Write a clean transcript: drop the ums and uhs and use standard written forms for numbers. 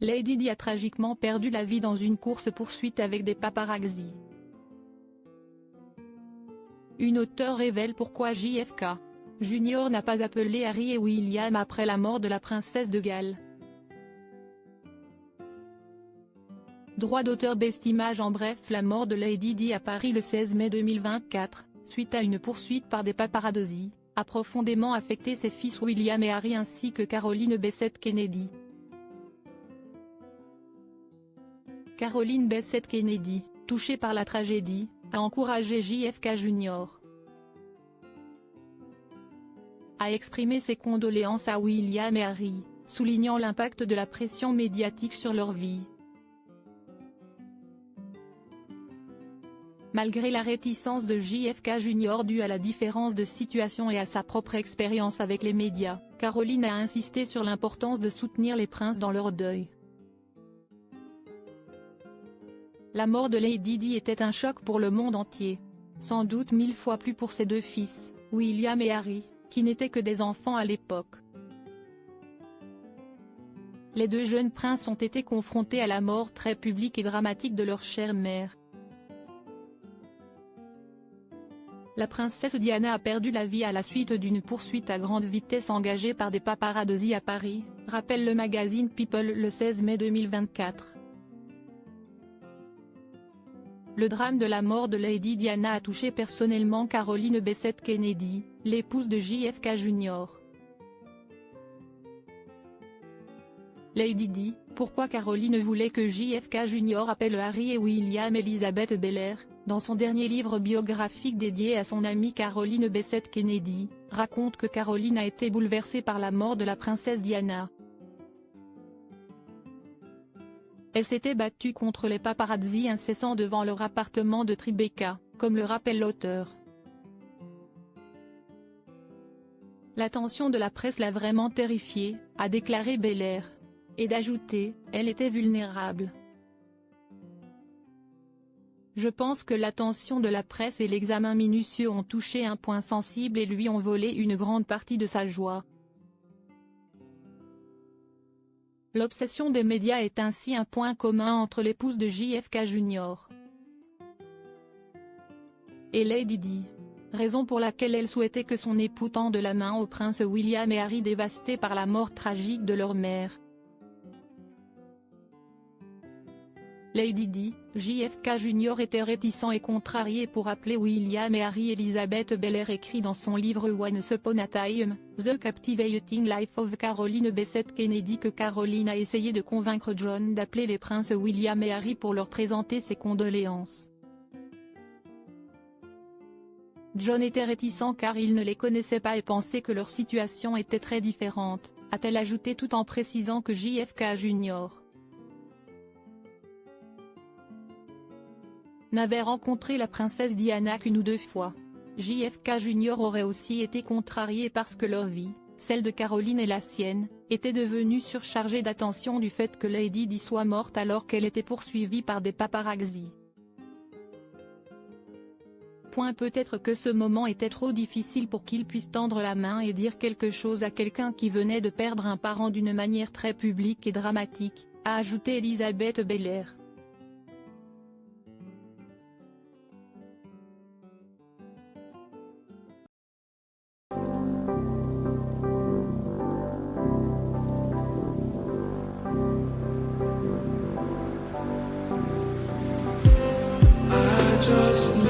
Lady Di a tragiquement perdu la vie dans une course-poursuite avec des paparazzis. Une auteure révèle pourquoi JFK Jr. n'a pas appelé Harry et William après la mort de la princesse de Galles. Droit d'auteur Best Image. En bref, la mort de Lady Di à Paris le 16 mai 2024, suite à une poursuite par des paparazzis, a profondément affecté ses fils William et Harry ainsi que Caroline Bessette Kennedy. Caroline Bessette Kennedy, touchée par la tragédie, a encouragé JFK Jr. à exprimer ses condoléances à William et Harry, soulignant l'impact de la pression médiatique sur leur vie. Malgré la réticence de JFK Jr. due à la différence de situation et à sa propre expérience avec les médias, Caroline a insisté sur l'importance de soutenir les princes dans leur deuil. La mort de Lady Di était un choc pour le monde entier. Sans doute 1000 fois plus pour ses deux fils, William et Harry, qui n'étaient que des enfants à l'époque. Les deux jeunes princes ont été confrontés à la mort très publique et dramatique de leur chère mère. La princesse Diana a perdu la vie à la suite d'une poursuite à grande vitesse engagée par des paparazzis à Paris, rappelle le magazine People le 16 mai 2024. Le drame de la mort de Lady Diana a touché personnellement Caroline Bessette Kennedy, l'épouse de JFK Jr. Lady Di, pourquoi Caroline voulait que JFK Jr. appelle Harry et William Elizabeth Belair, dans son dernier livre biographique dédié à son amie Caroline Bessette Kennedy, raconte que Caroline a été bouleversée par la mort de la princesse Diana. Elle s'était battue contre les paparazzis incessants devant leur appartement de Tribeca, comme le rappelle l'auteur. L'attention de la presse l'a vraiment terrifiée, a déclaré Belair. Et d'ajouter, elle était vulnérable. Je pense que l'attention de la presse et l'examen minutieux ont touché un point sensible et lui ont volé une grande partie de sa joie. L'obsession des médias est ainsi un point commun entre l'épouse de JFK Jr. et Lady Di, raison pour laquelle elle souhaitait que son époux tende la main aux princes William et Harry dévastés par la mort tragique de leur mère. Lady Di, JFK Jr. était réticent et contrarié pour appeler William et Harry. Elizabeth Belair écrit dans son livre Once Upon a Time, The Captivating Life of Caroline Bessette Kennedy que Caroline a essayé de convaincre John d'appeler les princes William et Harry pour leur présenter ses condoléances. John était réticent car il ne les connaissait pas et pensait que leur situation était très différente, a-t-elle ajouté tout en précisant que JFK Jr. n'avait rencontré la princesse Diana qu'une ou deux fois. JFK Jr. aurait aussi été contrarié parce que leur vie, celle de Caroline et la sienne, était devenue surchargée d'attention du fait que Lady Di soit morte alors qu'elle était poursuivie par des paparazzis. Peut-être que ce moment était trop difficile pour qu'il puisse tendre la main et dire quelque chose à quelqu'un qui venait de perdre un parent d'une manière très publique et dramatique, a ajouté Elizabeth Belair. Just